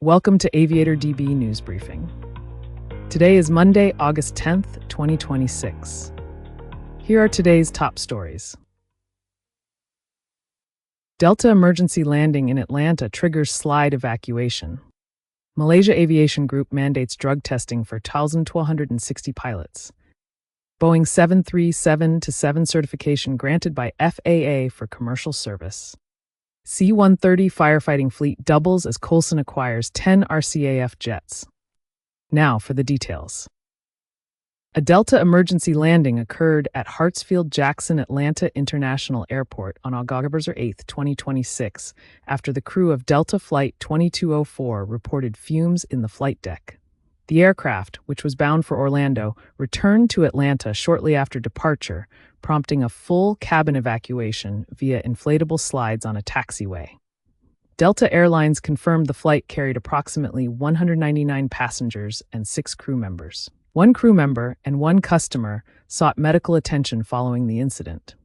Welcome to AviatorDB News Briefing. Today is Monday, August 10th, 2026. Here are today's top stories. Delta emergency landing in Atlanta triggers slide evacuation. Malaysia Aviation Group mandates drug testing for 1,260 pilots. Boeing 737-7 certification granted by FAA for commercial service. C-130 firefighting fleet doubles as Coulson acquires 10 RCAF jets. Now for the details. A Delta emergency landing occurred at Hartsfield-Jackson Atlanta International Airport on August 8, 2026, after the crew of Delta Flight 2204 reported fumes in the flight deck. The aircraft, which was bound for Orlando, returned to Atlanta shortly after departure, prompting a full cabin evacuation via inflatable slides on a taxiway. Delta Airlines confirmed the flight carried approximately 199 passengers and 6 crew members. One crew member and one customer sought medical attention following the incident.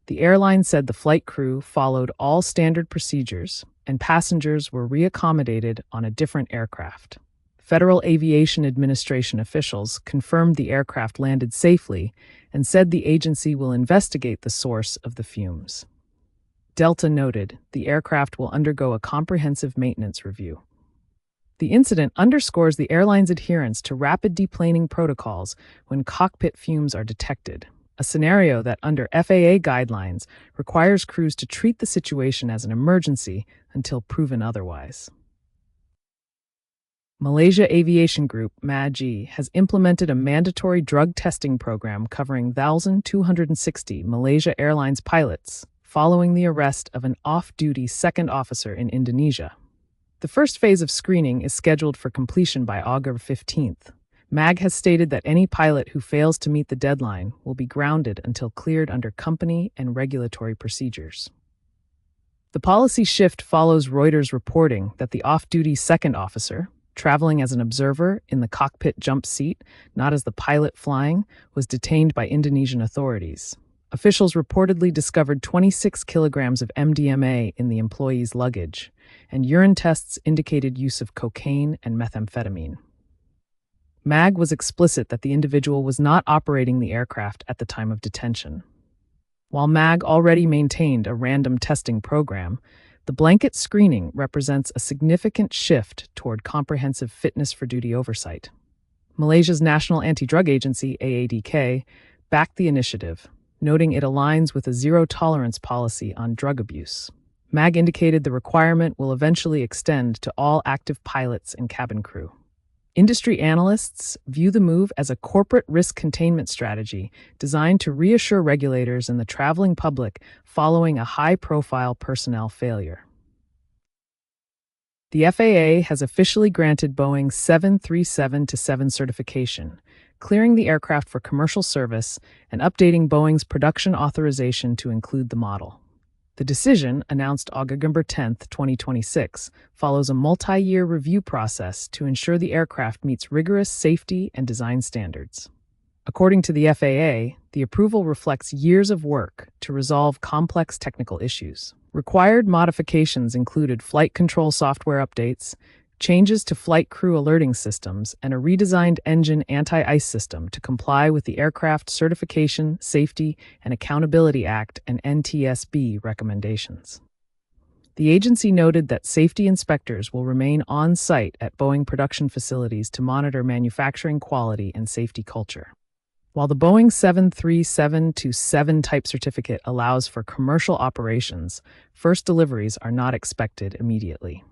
The airline said the flight crew followed all standard procedures and passengers were reaccommodated on a different aircraft. Federal Aviation Administration officials confirmed the aircraft landed safely and said the agency will investigate the source of the fumes. Delta noted the aircraft will undergo a comprehensive maintenance review. The incident underscores the airline's adherence to rapid deplaning protocols when cockpit fumes are detected, a scenario that under FAA guidelines requires crews to treat the situation as an emergency until proven otherwise. Malaysia Aviation Group (MAG) has implemented a mandatory drug testing program covering 1,260 Malaysia Airlines pilots following the arrest of an off-duty second officer in Indonesia. The first phase of screening is scheduled for completion by August 15th. MAG has stated that any pilot who fails to meet the deadline will be grounded until cleared under company and regulatory procedures. The policy shift follows Reuters reporting that the off-duty second officer, traveling as an observer in the cockpit jump seat, not as the pilot flying, was detained by Indonesian authorities. Officials reportedly discovered 26 kilograms of MDMA in the employee's luggage, and urine tests indicated use of cocaine and methamphetamine. MAG was explicit that the individual was not operating the aircraft at the time of detention. While MAG already maintained a random testing program, the blanket screening represents a significant shift toward comprehensive fitness for duty oversight. Malaysia's National Anti-Drug Agency, AADK, backed the initiative, noting it aligns with a zero-tolerance policy on drug abuse. MAG indicated the requirement will eventually extend to all active pilots and cabin crew. Industry analysts view the move as a corporate risk containment strategy designed to reassure regulators and the traveling public following a high-profile personnel failure. The FAA has officially granted Boeing 737-7 certification, clearing the aircraft for commercial service and updating Boeing's production authorization to include the model. The decision, announced August 10, 2026, follows a multi-year review process to ensure the aircraft meets rigorous safety and design standards. According to the FAA, the approval reflects years of work to resolve complex technical issues. Required modifications included flight control software updates, changes to flight crew alerting systems, and a redesigned engine anti-ice system to comply with the Aircraft Certification, Safety, and Accountability Act and NTSB recommendations. The agency noted that safety inspectors will remain on site at Boeing production facilities to monitor manufacturing quality and safety culture. While the Boeing 737-7 type certificate allows for commercial operations, first deliveries are not expected immediately.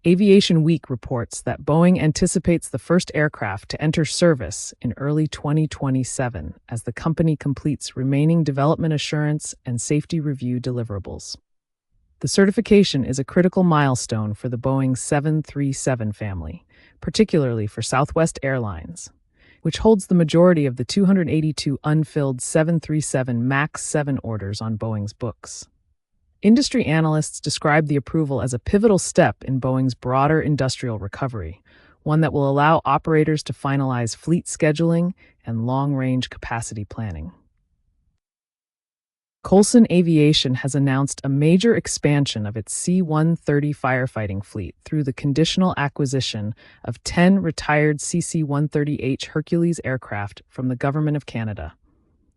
Aviation Week reports that Boeing anticipates the first aircraft to enter service in early 2027 as the company completes remaining development assurance and safety review deliverables. The certification is a critical milestone for the Boeing 737 family, particularly for Southwest Airlines, which holds the majority of the 282 unfilled 737 MAX 7 orders on Boeing's books. Industry analysts describe the approval as a pivotal step in Boeing's broader industrial recovery, one that will allow operators to finalize fleet scheduling and long-range capacity planning. Coulson Aviation has announced a major expansion of its C-130 firefighting fleet through the conditional acquisition of 10 retired C-130H Hercules aircraft from the Government of Canada.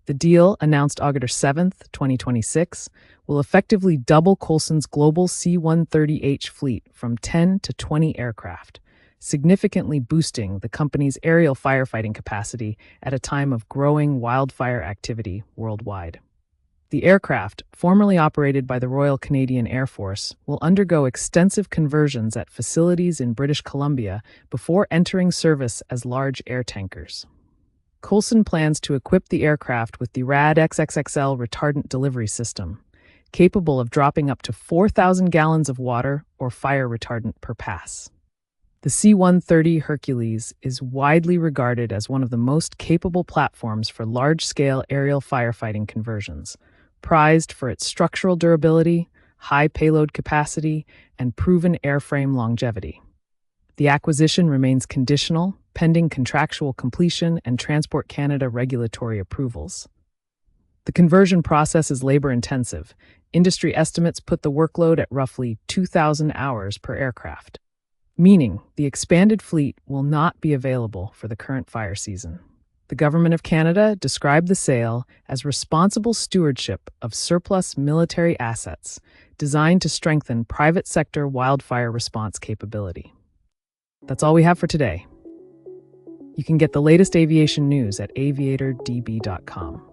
The deal, announced August 7, 2026, will effectively double Coulson's global C-130H fleet from 10 to 20 aircraft, significantly boosting the company's aerial firefighting capacity at a time of growing wildfire activity worldwide. The aircraft, formerly operated by the Royal Canadian Air Force, will undergo extensive conversions at facilities in British Columbia before entering service as large air tankers. Coulson plans to equip the aircraft with the RAD-XXXL retardant delivery system, capable of dropping up to 4,000 gallons of water or fire retardant per pass. The C-130 Hercules is widely regarded as one of the most capable platforms for large-scale aerial firefighting conversions, prized for its structural durability, high payload capacity, and proven airframe longevity. The acquisition remains conditional, pending contractual completion and Transport Canada regulatory approvals. The conversion process is labor-intensive. Industry estimates put the workload at roughly 2,000 hours per aircraft, meaning the expanded fleet will not be available for the current fire season. The Government of Canada described the sale as responsible stewardship of surplus military assets designed to strengthen private sector wildfire response capability. That's all we have for today. You can get the latest aviation news at AviatorDB.com.